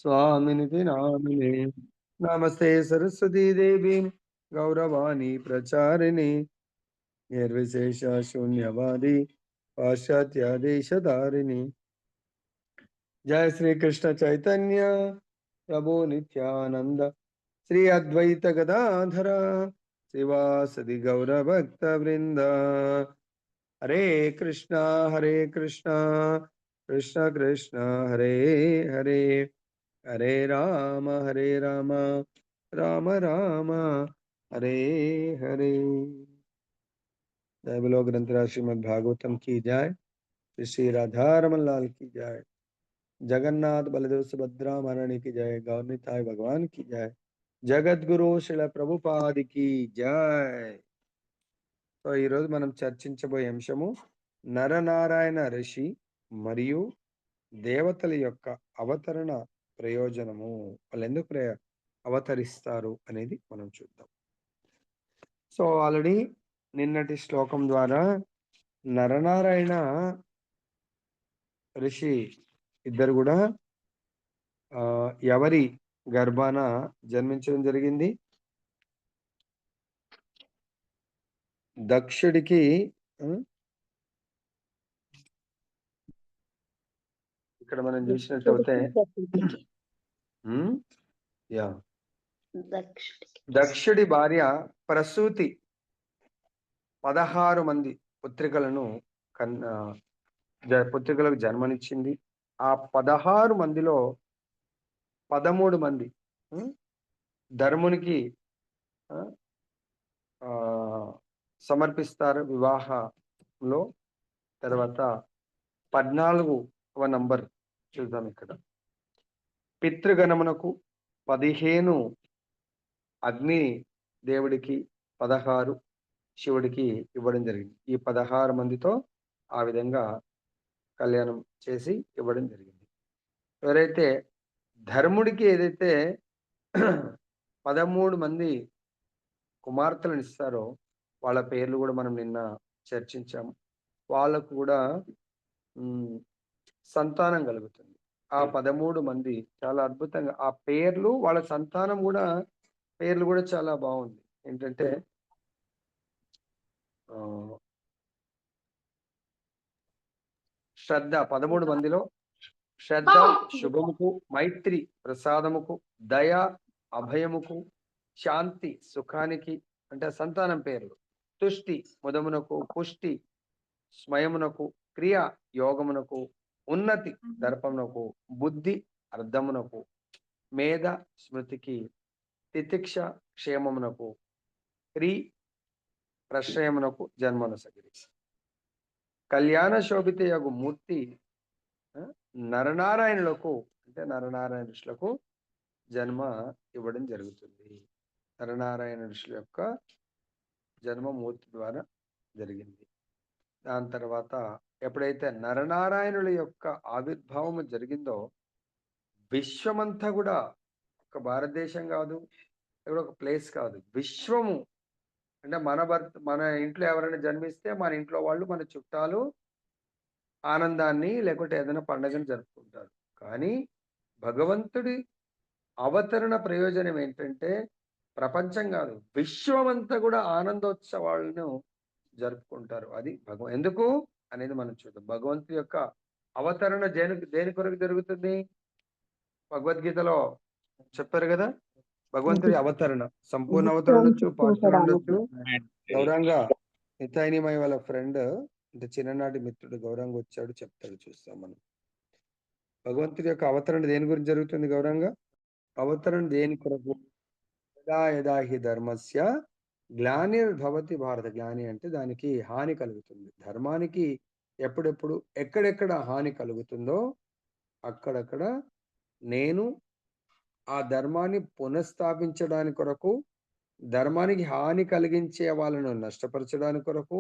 स्वामिनिति नामिने। नमस्ते सरस्वती देवी गौरवाणी प्रचारिणे निर्विशेष शून्यवादी पाश्चात्य देशधारिणी। जय श्री कृष्ण चैतन्य प्रभु नित्यानंद श्री अद्वैत गदाधर श्रीवासदि गौर भक्त वृंद। हरे कृष्णा कृष्ण कृष्ण हरे हरे, हरे राम राम राम हरे हरे। जय बोलो ग्रंथराज श्रीमद् भागवतम की जय। श्री राधा रमन लाल की जय। जगन्नाथ बलदेव सुभद्रा महारानी की जय। गौरनिताय भगवान की जय। जगत गुरु श्रील ప్రభుపాద की जय। సో ఈరోజు మనం చర్చించబోయే అంశము నరనారాయణ ఋషి మరియు దేవతల యొక్క అవతరణ ప్రయోజనము, వాళ్ళు ఎందుకు అవతరిస్తారు అనేది మనం చూద్దాం. సో ఆల్రెడీ నిన్నటి శ్లోకం ద్వారా నరనారాయణ ఋషి ఇద్దరు కూడా ఎవరి గర్భాన జన్మించడం జరిగింది? దక్షుడికి ఇక్కడ మనం చూసినట్లయితే దక్షుడి భార్య ప్రసూతి 16 మంది పుత్రికలకు జన్మనిచ్చింది. ఆ 16 మందిలో 13 మంది ధర్మునికి సమర్పిస్తారు వివాహంలో. తర్వాత 14వ నంబర్ చూద్దాం. ఇక్కడ పితృగణమునకు 15 అగ్ని దేవుడికి, 16 శివుడికి ఇవ్వడం జరిగింది. ఈ 16 మందితో ఆ విధంగా కళ్యాణం చేసి ఇవ్వడం జరిగింది. ఎవరైతే ధర్ముడికి ఏదైతే 13 మంది కుమార్తెలను ఇస్తారో వాళ్ళ పేర్లు కూడా మనం నిన్న చర్చించాము. వాళ్ళకు కూడా సంతానం కలుగుతుంది. ఆ 13 మంది చాలా అద్భుతంగా ఆ పేర్లు, వాళ్ళ సంతానం కూడా పేర్లు కూడా చాలా బాగుంది. ఏంటంటే శ్రద్ధ 13 మందిలో శ్రద్ధ శుభముకు, మైత్రి ప్రసాదముకు, దయ అభయముకు, శాంతి సుఖానికి అంటే సంతానం పేర్లు, తుష్టి ముదమునకు, పుష్టి స్మయమునకు, క్రియ యోగమునకు, ఉన్నతి దర్పమునకు, బుద్ధి అర్థమునకు, మేధ స్మృతికి, తితిక్ష క్షేమమునకు, క్రీ ప్రశ్రయమునకు జన్మనొసగిరి. కళ్యాణ శోభిత యగు మూర్తి నరనారాయణులకు అంటే నరనారాయణ ఋషులకు జన్మ ఇవ్వడం జరుగుతుంది. నరనారాయణ ఋషుల యొక్క జన్మమూర్తి ద్వారా జరిగింది. దాని తర్వాత ఎప్పుడైతే నరనారాయణుల యొక్క ఆవిర్భావము జరిగిందో విశ్వమంతా కూడా, ఒక భారతదేశం కాదు, ఇక్కడ ఒక ప్లేస్ కాదు, విశ్వము అంటే మన ఇంట్లో ఎవరైనా జన్మిస్తే మన ఇంట్లో వాళ్ళు, మన చుట్టాలు ఆనందాన్ని లేకుంటే ఏదైనా పండుగను జరుపుకుంటారు. కానీ భగవంతుడి అవతరణ ప్రయోజనం ఏంటంటే ప్రపంచం కాదు, విశ్వమంతా కూడా ఆనందోత్సవాలను జరుపుకుంటారు. అది ఎందుకు అనేది మనం చూద్దాం. భగవంతుడి యొక్క అవతరణ దేని కొరకు జరుగుతుంది? భగవద్గీతలో చెప్పారు కదా, భగవంతుడి అవతరణ సంపూర్ణ అవతరణ ఉండొచ్చు, పార్షల్ ఉండొచ్చు. గౌరంగా నితాయినిమయ వాళ్ళ ఫ్రెండ్ అంటే చిన్ననాటి మిత్రుడు గౌరంగా వచ్చాడు, చెప్తాడు, చూస్తాం మనం. భగవంతుడి యొక్క అవతరణ దేని గురించి జరుగుతుంది? గౌరంగా అవతరణ దేని కొరకు? యదా యదా హి ధర్మస్య గ్లానిర్భవతి భారత. గ్లాని అంటే దానికి హాని కలుగుతుంది. ధర్మానికి ఎప్పుడెప్పుడు ఎక్కడెక్కడ హాని కలుగుతుందో అక్కడక్కడ నేను ఆ ధర్మాన్ని పునఃస్థాపించడానికి కొరకు, ధర్మానికి హాని కలిగించే వాళ్ళను నష్టపరచడానికి కొరకు,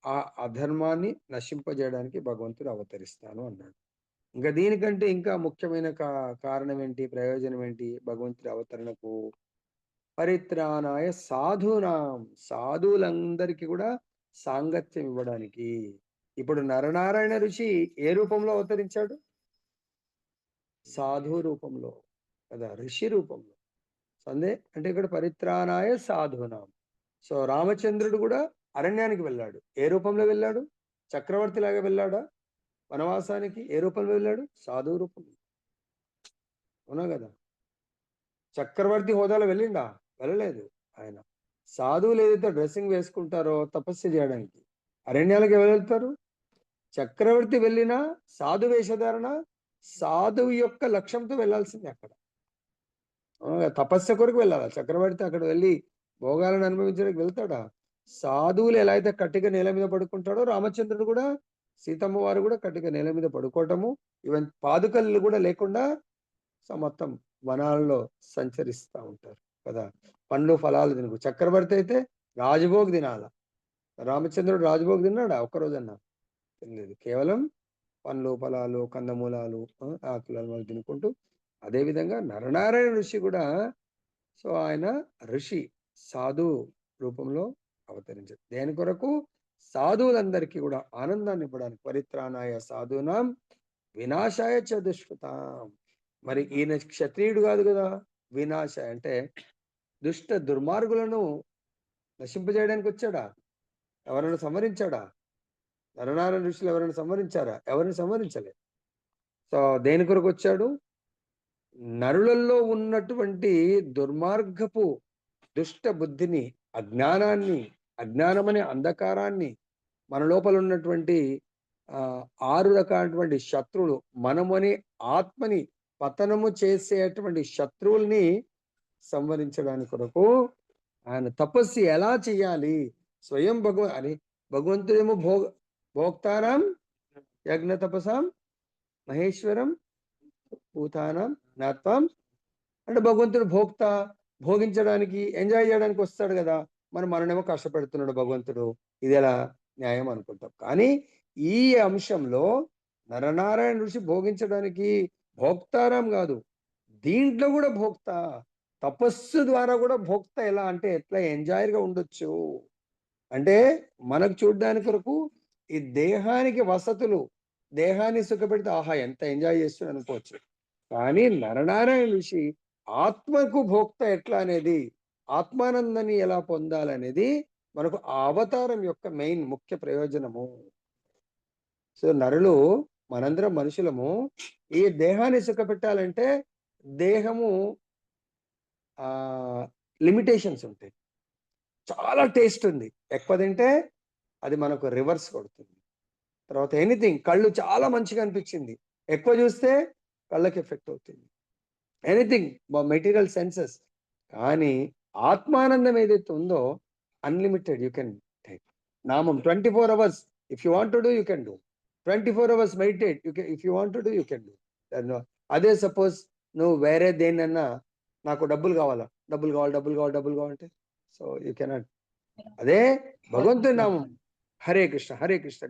ఆ అధర్మాన్ని నశింపజేయడానికి భగవంతుడు అవతరిస్తాను అన్నాడు. ఇంకా దీనికంటే ఇంకా ముఖ్యమైన కారణం ఏంటి, ప్రయోజనం ఏంటి భగవంతుడి అవతరణకు? పరిత్రాణాయ సాధూనాం, సాధువులందరికీ కూడా సాంగత్యం ఇవ్వడానికి. ఇప్పుడు నరనారాయణ ఋషి ఏ రూపంలో అవతరించాడు? సాధు రూపంలో. కదా, ఋషి రూపంలో. అంటే ఇక్కడ పరిత్రాణాయ సాధూనాం. సో రామచంద్రుడు కూడా అరణ్యానికి వెళ్ళాడు. ఏ రూపంలో వెళ్ళాడు? చక్రవర్తి లాగా వెళ్ళాడా? వనవాసానికి ఏ రూపంలో వెళ్ళాడు? సాధువు రూపంలో. అవునా కదా? చక్రవర్తి హోదాలో వెళ్ళిండా? వెళ్ళలేదు. ఆయన సాధువులు ఏదైతే డ్రెస్సింగ్ వేసుకుంటారో తపస్సు చేయడానికి అరణ్యాలకు ఎవరు వెళ్తారు? చక్రవర్తి వెళ్ళినా సాధు వేషధారణ, సాధువు యొక్క లక్ష్యంతో వెళ్ళాల్సిందే అక్కడ. తపస్సు కొరకు వెళ్ళాలా చక్రవర్తి? అక్కడ వెళ్ళి భోగాలను అనుభవించడానికి వెళ్తాడా? సాధువులు ఎలా అయితే కట్టిగా నేల మీద పడుకుంటాడో రామచంద్రుడు కూడా, సీతమ్మ వారు కూడా కట్టిగా నేల మీద పడుకోవటము, ఈవెన్ పాదుకలు కూడా లేకుండా మొత్తం వనాల్లో సంచరిస్తూ ఉంటారు కదా. పండ్లు ఫలాలు తినకు. చక్రవర్తి అయితే రాజభోగ్ తినాల. రామచంద్రుడు రాజభోగ్ తిన్నాడా ఒక్కరోజన్నా? తినలేదు. కేవలం పండ్లు ఫలాలు కందమూలాలు ఆకులను తినుకుంటూ. అదేవిధంగా నరనారాయణ ఋషి కూడా, సో ఆయన ఋషి సాధు రూపంలో అవతరించారు. దేని కొరకు? సాధువులందరికీ కూడా ఆనందాన్ని ఇవ్వడానికి. పరిత్రాణాయ సాధూనాం వినాశాయ చ దుష్కృతాం. మరి ఈయన క్షత్రియుడు కాదు కదా. వినాశాయ అంటే దుష్ట దుర్మార్గులను నశింపజేయడానికి వచ్చాడా? ఎవరైనా సంహరించాడా? నరనారాయణ ఋషులు ఎవరైనా సంహరించారా? ఎవరిని సంహరించలే. సో దేని కొరకు వచ్చాడు? నరులలో ఉన్నటువంటి దుర్మార్గపు దుష్ట బుద్ధిని, అజ్ఞానాన్ని, అజ్ఞానమనే అంధకారాన్ని, మన లోపల ఉన్నటువంటి 6 రకాలటువంటి శత్రువులు, మనమని ఆత్మని పతనము చేసేటువంటి శత్రువుల్ని సంహరించడానికి కొరకు ఆయన తపస్సు ఎలా చేయాలి? స్వయం భగవంతుడేమో భోక్తారాం యజ్ఞ తపసాం మహేశ్వరం భూతానం జ్ఞాత్వం. అంటే భగవంతుడు భోక్త, భోగించడానికి, ఎంజాయ్ చేయడానికి వస్తాడు కదా. మననేమో కష్టపెడుతున్నాడు భగవంతుడు. ఇది ఎలా న్యాయం అనుకుంటాం. కానీ ఈ అంశంలో నరనారాయణ ఋషి భోగించడానికి భోక్తారాం కాదు, దీంట్లో కూడా భోక్త. తపస్సు ద్వారా కూడా భోక్త. ఎలా అంటే ఎట్లా ఎంజాయ్గా ఉండొచ్చు అంటే, మనకు చూడడానికి కొరకు ఈ దేహానికి వసతులు, దేహాన్ని సుఖపెడితే ఆహా ఎంత ఎంజాయ్ చేస్తుంది అనుకోవచ్చు. కానీ నరనారాయణ ఋషి ఆత్మకు భోక్త ఎట్లా అనేది, ఆత్మానందాన్ని ఎలా పొందాలనేది మనకు ఆ అవతారం యొక్క మెయిన్ ముఖ్య ప్రయోజనము. సో నరులు, మనందరం మనుషులము, ఈ దేహాన్ని సుఖపెట్టాలంటే దేహము లిమిటేషన్స్ ఉంటాయి. చాలా టేస్ట్ ఉంది, ఎక్కువ తింటే అది మనకు రివర్స్ కొడుతుంది. తర్వాత ఎనీథింగ్, కళ్ళు చాలా మంచిగా అనిపించింది, ఎక్కువ చూస్తే కళ్ళకి ఎఫెక్ట్ అవుతుంది. Anything material senses. కానీ ఆత్మానందం ఏదైతే ఉందో అన్లిమిటెడ్, యూ కెన్ టేక్. నామం 24 hours if you want to do you can do. 24 hours meditate if you want to do you can do. అదే సపోజ్ నువ్వు వేరే దేన్నన్నా, నాకు డబ్బులు కావాలా, డబ్బులు కావాలంటే సో యూ కెనాట్. అదే భగవంతుడి నామం హరే కృష్ణ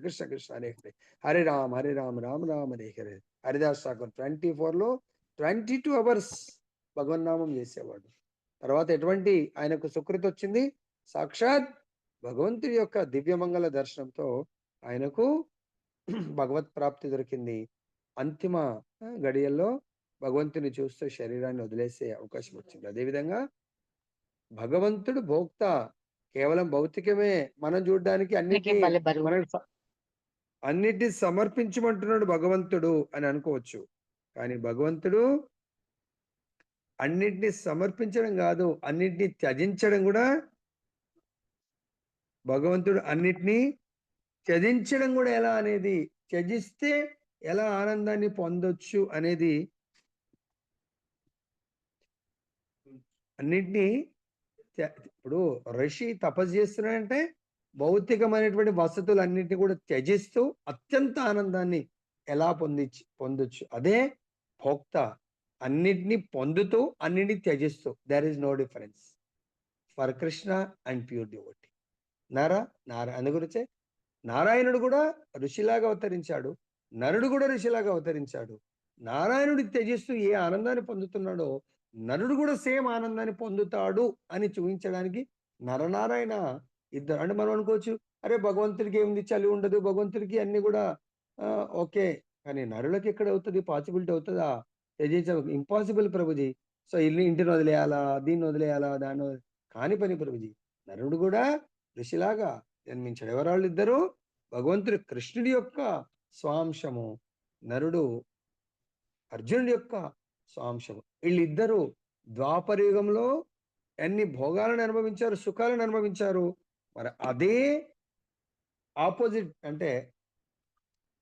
కృష్ణ కృష్ణ హరే హరే, హరే రామ రామ రామ హరే హరే. హరిదాస్ ఠాకూర్ 24లో 22 hours భగవన్నామం చేసేవాడు. తర్వాత ఎటువంటి ఆయనకు సుకృతి వచ్చింది? సాక్షాత్ భగవంతుడి యొక్క దివ్యమంగళ దర్శనంతో ఆయనకు భగవత్ ప్రాప్తి దొరికింది. అంతిమ గడియల్లో భగవంతుని చూస్తూ శరీరాన్ని వదిలేసే అవకాశం వచ్చింది. అదేవిధంగా భగవంతుడు భోక్త, కేవలం భౌతికమే మనం చూడడానికి అన్నిటినీ సమర్పించమంటున్నాడు భగవంతుడు అని అనుకోవచ్చు. కానీ భగవంతుడు అన్నిటినీ సమర్పించడం కాదు, అన్నిటినీ త్యజించడం కూడా. భగవంతుడు అన్నిటినీ త్యజించడం కూడా ఎలా అనేది, త్యజిస్తే ఎలా ఆనందాన్ని పొందొచ్చు అనేది, అన్నిటినీ. ఇప్పుడు ఋషి తపస్సు చేస్తున్నాడంటే భౌతికమైనటువంటి వసతులు అన్నిటిని కూడా త్యజిస్తూ అత్యంత ఆనందాన్ని ఎలా పొందొచ్చు. అదే భోక్త, అన్నిటినీ పొందుతూ అన్నిటిని త్యజిస్తూ. There is no difference for Krishna and pure devotee. అందు గురించే నారాయణుడు కూడా ఋషిలాగా అవతరించాడు, నరుడు కూడా ఋషిలాగా అవతరించాడు. నారాయణుడి త్యజిస్తూ ఏ ఆనందాన్ని పొందుతున్నాడో నరుడు కూడా సేమ్ ఆనందాన్ని పొందుతాడు అని చూపించడానికి నరనారాయణ ఇద్దరు. అంటే మనం అనుకోవచ్చు, అరే భగవంతుడికి ఏముంది, చలి ఉండదు, భగవంతుడికి అన్ని కూడా ఓకే. కానీ నరులకి ఎక్కడ అవుతుంది? పాసిబిలిటీ అవుతుందా? త్యజించ ఇంపాసిబుల్ ప్రభుజీ. సో ఇంటిని వదిలేయాలా, దీన్ని వదిలేయాలా, దాన్ని కాని పని ప్రభుజీ. నరుడు కూడా ఋషిలాగా జన్మించాడు. ఎవరు వాళ్ళు ఇద్దరు? భగవంతుడు కృష్ణుడి యొక్క స్వాంశము, నరుడు అర్జునుడి యొక్క స్వాంశము. వీళ్ళిద్దరూ ద్వాపరయుగంలో ఎన్ని భోగాలను అనుభవించారు, సుఖాలను అనుభవించారు. మరి అదే ఆపోజిట్ అంటే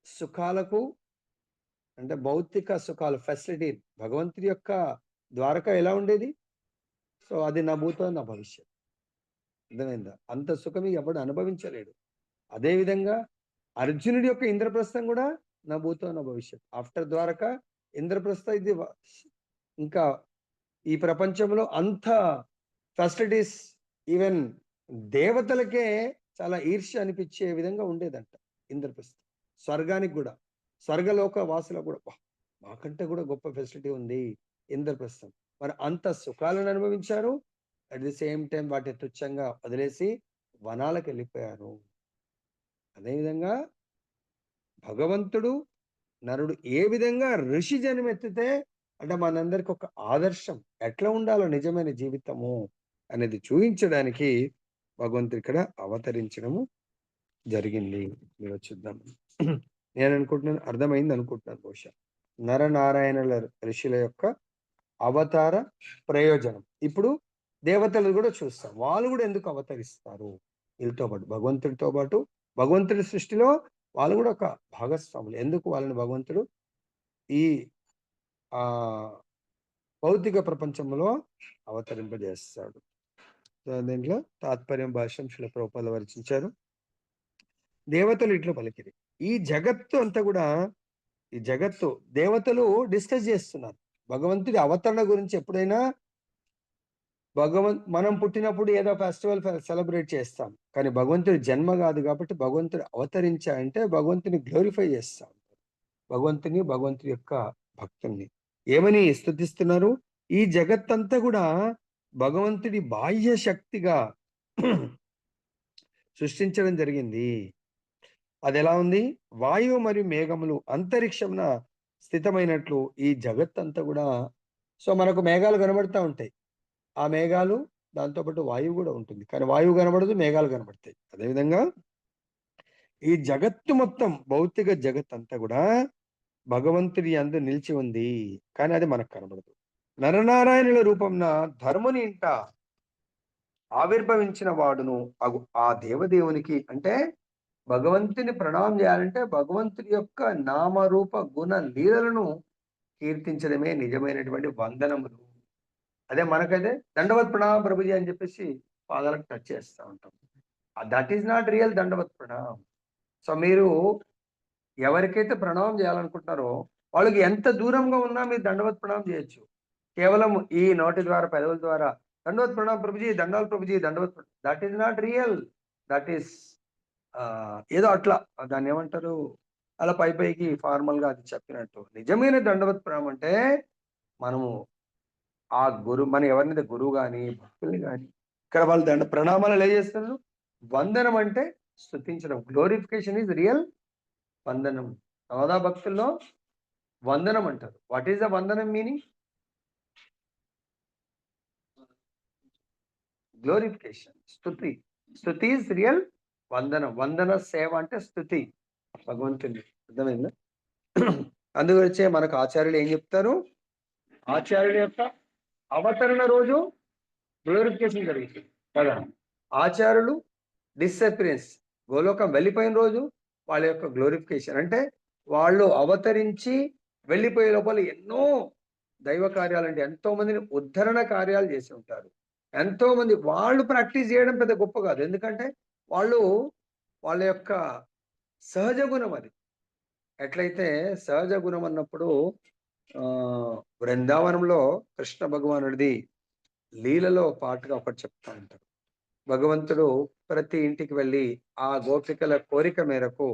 సుఖాలకు, అంటే భౌతిక సుఖాలు, ఫెసిలిటీ, భగవంతుడి యొక్క ద్వారక ఎలా ఉండేది? సో అది నా భూతో నా భవిష్యత్. అర్థమైందా? అంత సుఖం ఎవడు అనుభవించలేడు. అదేవిధంగా అర్జునుడి యొక్క ఇంద్రప్రస్థం కూడా నా భూతో నా భవిష్యత్. ఆఫ్టర్ ద్వారక ఇంద్రప్రస్థ ఇది ఇంకా ఈ ప్రపంచంలో అంత ఫెసిలిటీస్, ఈవెన్ దేవతలకే చాలా ఈర్ష్య అనిపించే విధంగా ఉండేదంట ఇంద్రప్రస్థం. స్వర్గానికి కూడా, స్వర్గలోక వాసులకు కూడా మాకంటే కూడా గొప్ప ఫెసిలిటీ ఉంది ఇంద్రప్రస్థం. మరి అంత సుఖాలను అనుభవించారు. అట్ ది సేమ్ టైం వాటి తుచ్చంగా వదిలేసి వనాలకు వెళ్ళిపోయారు. అదేవిధంగా భగవంతుడు నరుడు ఏ విధంగా ఋషి జన్మెత్తితే అంటే మనందరికి ఒక ఆదర్శం, ఎట్లా ఉండాలో నిజమైన జీవితము అనేది చూపించడానికి భగవంతుడు ఇక్కడ అవతరించడము జరిగింది. మీరు చూద్దాం. నేను అనుకుంటున్నాను అర్థమైంది అనుకుంటున్నాను. బహుశా నరనారాయణుల ఋషుల యొక్క అవతార ప్రయోజనం. ఇప్పుడు దేవతలు కూడా చూస్తాం, వాళ్ళు కూడా ఎందుకు అవతరిస్తారు వీళ్ళతో పాటు, భగవంతుడితో పాటు. భగవంతుడి సృష్టిలో వాళ్ళు కూడా ఒక భాగస్వాములు. ఎందుకు వాళ్ళని భగవంతుడు ఈ భౌతిక ప్రపంచంలో అవతరింపజేస్తాడు? దీంట్లో తాత్పర్యం భాష్యం శ్రీల ప్రభుపాదులు వర్ణించారు. దేవతలు ఇట్లా పలికిరి. ఈ జగత్తు అంతా కూడా, ఈ జగత్తు దేవతలు డిస్కస్ చేస్తున్నారు భగవంతుడి అవతరణ గురించి. ఎప్పుడైనా మనం పుట్టినప్పుడు ఏదో ఫెస్టివల్ సెలబ్రేట్ చేస్తాం, కానీ భగవంతుడి జన్మ కాదు కాబట్టి భగవంతుడు అవతరించాయంటే భగవంతుని గ్లోరిఫై చేస్తాం. భగవంతుడి యొక్క భక్తుల్ని ఏమని స్తుతిస్తున్నారు? ఈ జగత్తంతా కూడా భగవంతుడి బాహ్య శక్తిగా సృష్టించడం జరిగింది. అది ఎలా ఉంది? వాయువు మరియు మేఘములు అంతరిక్షమున స్థితమైనట్లు ఈ జగత్తంతా కూడా. సో మనకు మేఘాలు కనబడతా ఉంటాయి, ఆ మేఘాలు దాంతోపాటు వాయువు కూడా ఉంటుంది, కానీ వాయువు కనబడదు, మేఘాలు కనబడతాయి. అదేవిధంగా ఈ జగత్తు మొత్తం, భౌతిక జగత్ అంతా కూడా భగవంతుడి యందు నిలిచి ఉంది, కానీ అది మనకు కనబడదు. నరనారాయణుల రూపంన ధర్ముని ఇంట ఆవిర్భవించిన వాడును ఆ దేవదేవునికి, అంటే భగవంతుని ప్రణామం చేయాలంటే భగవంతుడి యొక్క నామరూప గుణ లీలలను కీర్తించడమే నిజమైనటువంటి వందనములు. అదే మనకైతే దండవత్ ప్రణామం ప్రభుజీ అని చెప్పేసి పాదాలకు టచ్ చేస్తూ ఉంటాం. దట్ ఈస్ నాట్ రియల్ దండవత్ ప్రణామం. సో మీరు ఎవరికైతే ప్రణామం చేయాలనుకుంటున్నారో వాళ్ళకి ఎంత దూరంగా ఉన్నా మీరు దండవత్ ప్రణామం చేయొచ్చు. కేవలం ఈ నోటి ద్వారా, పెదవుల ద్వారా దండవత్ ప్రణామం ప్రభుజీ, దండాలు ప్రభుజీ, దండవత్, that is not real. That is ఏదో అట్లా, దాన్ని ఏమంటారు, అలా పైకి ఫార్మల్ గా అది చెప్పినట్టు. నిజమైన దండవత్ ప్రణామం అంటే మనము ఆ మన ఎవరినైతే గురువు కానీ భక్తుల్ని కానీ, ఇక్కడ వాళ్ళు ప్రణామాలు ఎలా చేస్తున్నారు? వందనం అంటే స్తుతించడం. గ్లోరిఫికేషన్ ఈజ్ రియల్ వందనం. నవదా భక్తుల్లో వందనం అంటారు. వాట్ ఈస్ ద వందనం మీనింగ్? గ్లోరిఫికేషన్, స్తుతి. స్తుతి ఈజ్ రియల్ వందనం. వందన సేవ అంటే స్తుతి భగవంతుని. అర్థమైందా? అందువచ్చే మనకు ఆచార్యులు ఏం చెప్తారు? ఆచార్యుల యొక్క అవతరణ రోజు గ్లోరిఫికేషన్ జరుగుతుంది కదా. ఆచార్యులు డిసపిరెన్స్, గోలోకం వెళ్ళిపోయిన రోజు వాళ్ళ యొక్క గ్లోరిఫికేషన్. అంటే వాళ్ళు అవతరించి వెళ్ళిపోయే లోపల ఎన్నో దైవ కార్యాలు, అంటే ఎంతో మందిని ఉద్ధరణ కార్యాలు చేసి ఉంటారు. ఎంతో మంది వాళ్ళు ప్రాక్టీస్ చేయడం పెద్ద గొప్ప కాదు, ఎందుకంటే వాళ్ళ యొక్క సహజ గుణం అది. ఎట్లయితే సహజ గుణం అన్నప్పుడు బృందావనంలో కృష్ణ భగవానుడిది లీలలో పాటుగా ఒకటి చెప్తా ఉంటారు. భగవంతుడు ప్రతి ఇంటికి వెళ్ళి ఆ గోపికల కోరిక మేరకు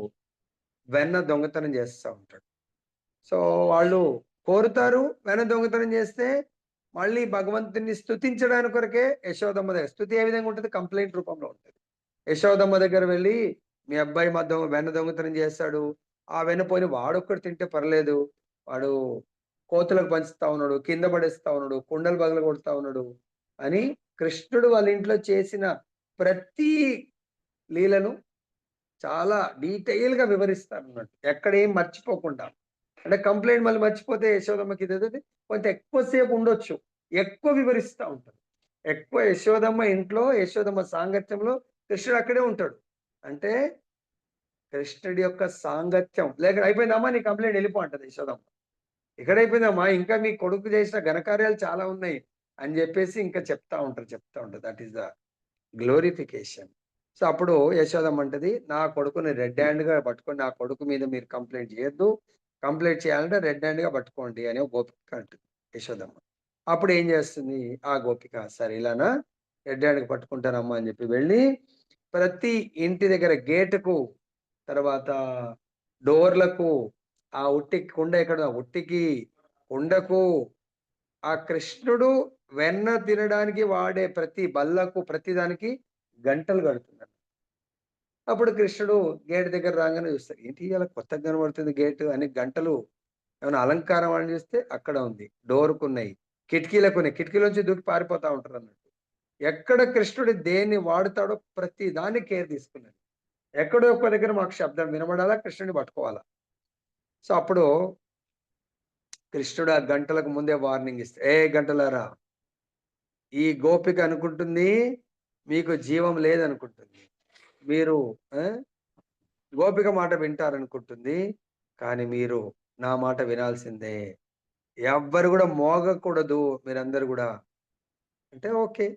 వెన్న దొంగతనం చేస్తూ ఉంటాడు. సో వాళ్ళు కోరుతారు, వెన్న దొంగతనం చేస్తే మళ్ళీ భగవంతుని స్తుతించడానికి కొరకే యశోదమ్మ దగ్గర, స్తుతి ఏ విధంగా ఉంటుంది? కంప్లైంట్ రూపంలో ఉంటుంది. యశోదమ్మ దగ్గర వెళ్ళి, మీ అబ్బాయి వెన్న దొంగతనం చేస్తాడు, ఆ వెన్న పోయి వాడొక్కడు తింటే పర్లేదు, వాడు కోతులకు పంచుతా ఉన్నాడు, కింద పడేస్తా ఉన్నాడు, కుండలు పగల కొడతా ఉన్నాడు అని కృష్ణుడు వాళ్ళ ఇంట్లో చేసిన ప్రతి లీలను చాలా డీటెయిల్ గా వివరిస్తారు అన్నట్టు, ఎక్కడ ఏం మర్చిపోకుండా. అంటే కంప్లైంట్ మళ్ళీ మర్చిపోతే యశోదమ్మకి ఇది కొంత ఎక్కువసేపు ఉండొచ్చు, ఎక్కువ వివరిస్తూ ఉంటారు. ఎక్కువ యశోదమ్మ ఇంట్లో, యశోదమ్మ సాంగత్యంలో కృష్ణుడు అక్కడే ఉంటాడు. అంటే కృష్ణుడి యొక్క సాంగత్యం లేక అయిపోయిందమ్మా నీ కంప్లైంట్ వెళ్ళిపో అంటది యశోదమ్మ. ఇక్కడైపోయిందమ్మా ఇంకా మీ కొడుకు చేసిన ఘనకార్యాలు చాలా ఉన్నాయి అని చెప్పేసి ఇంకా చెప్తా ఉంటారు. That is the glorification. So అప్పుడు యశోదమ్మ అంటది, నా కొడుకుని రెడ్ హ్యాండ్ గా పట్టుకొని, నా కొడుకు మీద మీరు కంప్లైంట్ చేయొద్దు, కంప్లైంట్ చేయాలంటే రెడ్ హ్యాండ్ గా పట్టుకోండి అని గోపిక అంటుంది యశోదమ్మ. అప్పుడు ఏం చేస్తుంది ఆ గోపిక, సరే ఇలానా రెడ్ హ్యాండ్ గా పట్టుకుంటానమ్మా అని చెప్పి వెళ్ళి ప్రతి ఇంటి దగ్గర గేటుకు, తర్వాత డోర్లకు, ఆ ఉట్టి కుండ ఎక్కడ ఉట్టికి కుండకు, ఆ కృష్ణుడు వెన్న తినడానికి వాడే ప్రతి బల్లకు ప్రతి దానికి గంటలు కడుతున్నాడు. అప్పుడు కృష్ణుడు గేట్ దగ్గర రాగానే చూస్తాడు, ఏంటి ఇలా కొత్తగా కనబడుతుంది గేటు అని. గంటలు ఏమైనా అలంకారం అని చూస్తే అక్కడ ఉంది, డోర్కు ఉన్నాయి, కిటికీలకు ఉన్నాయి, కిటికీలోంచి దూకి పారిపోతా ఉంటారు అన్నట్టు. ఎక్కడ కృష్ణుడు దేన్ని వాడుతాడో ప్రతి దాన్ని కేర్ తీసుకున్నాడు. ఎక్కడో ఒక్క దగ్గర మాకు శబ్దం వినబడాలా, కృష్ణుడిని పట్టుకోవాలా. సో అప్పుడు కృష్ణుడు ఆ గంటలకు ముందే వార్నింగ్ ఇస్తే, ఏ గంటలారా, ఈ గోపిక అనుకుంటుంది మీకు జీవం లేదనుకుంటుంది, మీరు గోపిక మాట వింటారనుకుంటుంది, కానీ మీరు నా మాట వినాల్సిందే, ఎవ్వరు కూడా మోగకూడదు మీరందరూ కూడా. అంటే ఓకే,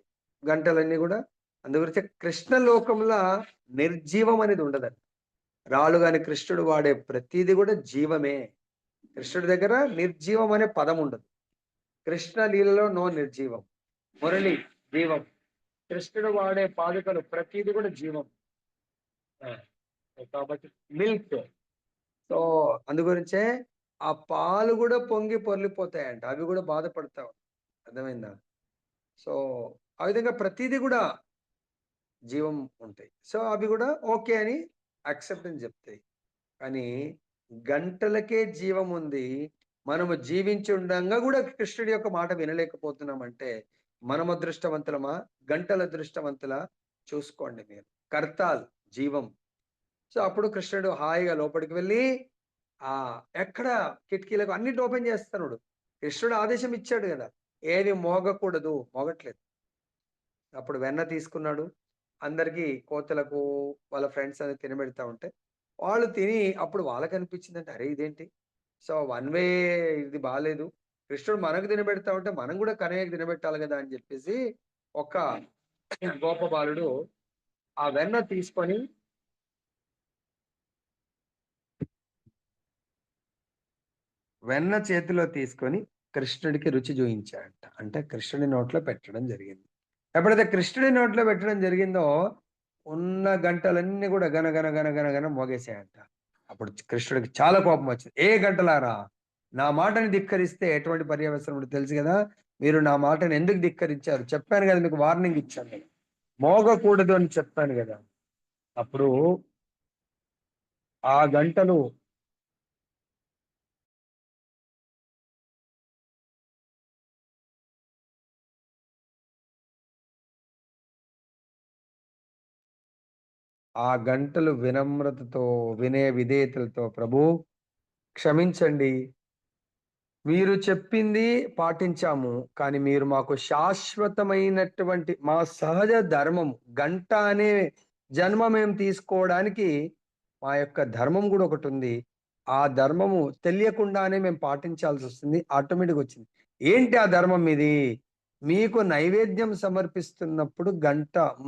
గంటలన్నీ కూడా అందుగురించి కృష్ణ లోకంలో నిర్జీవం అనేది ఉండదండి. రాళ్ళు గాని కృష్ణుడు వాడే ప్రతిదీ కూడా జీవమే. కృష్ణుడి దగ్గర నిర్జీవం అనే పదం ఉండదు. కృష్ణ లీలలో నో నిర్జీవం. మురళి జీవం. కృష్ణుడు వాడే పాదుకలు ప్రతిదీ కూడా జీవం. కాబట్టి మిల్క్. సో అందుగురించే ఆ పాలు కూడా పొంగి పొర్లిపోతాయంట, అవి కూడా బాధపడతావు. అర్థమైందా? సో ఆ విధంగా ప్రతిదీ కూడా జీవం ఉంటాయి. సో అవి కూడా ఓకే అని యాక్సెప్టెన్స్ చెప్తాయి. కానీ గంటలకే జీవం ఉంది, మనము జీవించి ఉండంగా కూడా కృష్ణుడి యొక్క మాట వినలేకపోతున్నామంటే మనము అదృష్టవంతులమా, గంటల అదృష్టవంతులా? చూసుకోండి మీరు. కర్తాల్ జీవం. సో అప్పుడు కృష్ణుడు హాయిగా లోపలికి వెళ్ళి ఎక్కడ కిటికీలకు అన్నిటి ఓపెన్ చేస్తున్నాడు. కృష్ణుడు ఆదేశం ఇచ్చాడు కదా, ఏది మోగకూడదు, మోగట్లేదు. అప్పుడు వెన్న తీసుకున్నాడు, అందరికీ కోతలకు వాళ్ళ ఫ్రెండ్స్ అనేది తినబెడతా ఉంటే వాళ్ళు తిని అప్పుడు వాళ్ళకి అనిపించిందంటే, అరే ఇదేంటి, సో వన్ వే ఇది బాగాలేదు, కృష్ణుడు మనకు తినబెడతా ఉంటే మనం కూడా కనయ్యకు తినబెట్టాలి కదా అని చెప్పేసి ఒక గోప బాలుడు ఆ వెన్న తీసుకొని వెన్న చేతిలో తీసుకొని కృష్ణుడికి రుచి చూయించాడంట. అంటే కృష్ణుడి నోట్లో పెట్టడం జరిగింది. ఎప్పుడైతే కృష్ణుడి నోట్లో పెట్టడం జరిగిందో ఉన్న గంటలన్నీ కూడా గన గన గన గన గన మోగేసాయంట. అప్పుడు కృష్ణుడికి చాలా కోపం వచ్చింది. ఏ గంటలారా, నా మాటని ధిక్కరిస్తే ఎటువంటి పర్యవసరం తెలుసు కదా, మీరు నా మాటని ఎందుకు ధిక్కరించారు? చెప్పాను కదా, మీకు వార్నింగ్ ఇచ్చాను కదా, మోగకూడదు అని చెప్పాను కదా. అప్పుడు ఆ గంటలు వినమ్రతతో, వినయ విధేయతలతో, ప్రభు క్షమించండి, మీరు చెప్పింది పాటించాము, కానీ మీరు మాకు శాశ్వతమైనటువంటి మా సహజ ధర్మము గంట అనే జన్మ మేము తీసుకోవడానికి మా యొక్క ధర్మం కూడా ఒకటి ఉంది. ఆ ధర్మము తెలియకుండానే మేము పాటించాల్సి వస్తుంది, ఆటోమేటిక్ వచ్చింది. ఏంటి ఆ ధర్మం ఇది? మీకు నైవేద్యం సమర్పిస్తున్నప్పుడు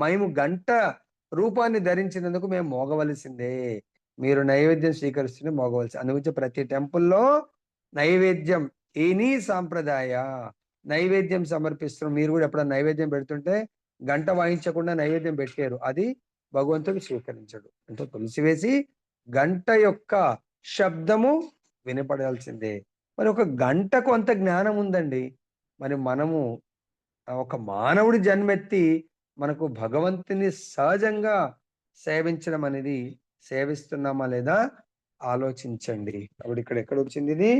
మేము గంట రూపాన్ని ధరించినందుకు మేము మోగవలసిందే. మీరు నైవేద్యం స్వీకరిస్తూనే మోగవలసి. అందుగురించి ప్రతి టెంపుల్లో నైవేద్యం ఎనీ సాంప్రదాయ నైవేద్యం సమర్పిస్తున్నాం. మీరు కూడా ఎప్పుడైనా నైవేద్యం పెడుతుంటే గంట వాయించకుండా నైవేద్యం పెట్టారు, అది భగవంతుడు స్వీకరించడు. అంటే తులసి వేసి గంట యొక్క శబ్దము వినపడాల్సిందే. మరి ఒక గంటకు అంత జ్ఞానం ఉందండి. మరి మనము ఒక మానవుడి జన్మెత్తి మనకు భగవంతుని సహజంగా సేవించడం అనేది సేవిస్తున్నామా లేదా ఆలోచించండి. అప్పుడు ఇక్కడ ఎక్కడ వచ్చింది ఇది?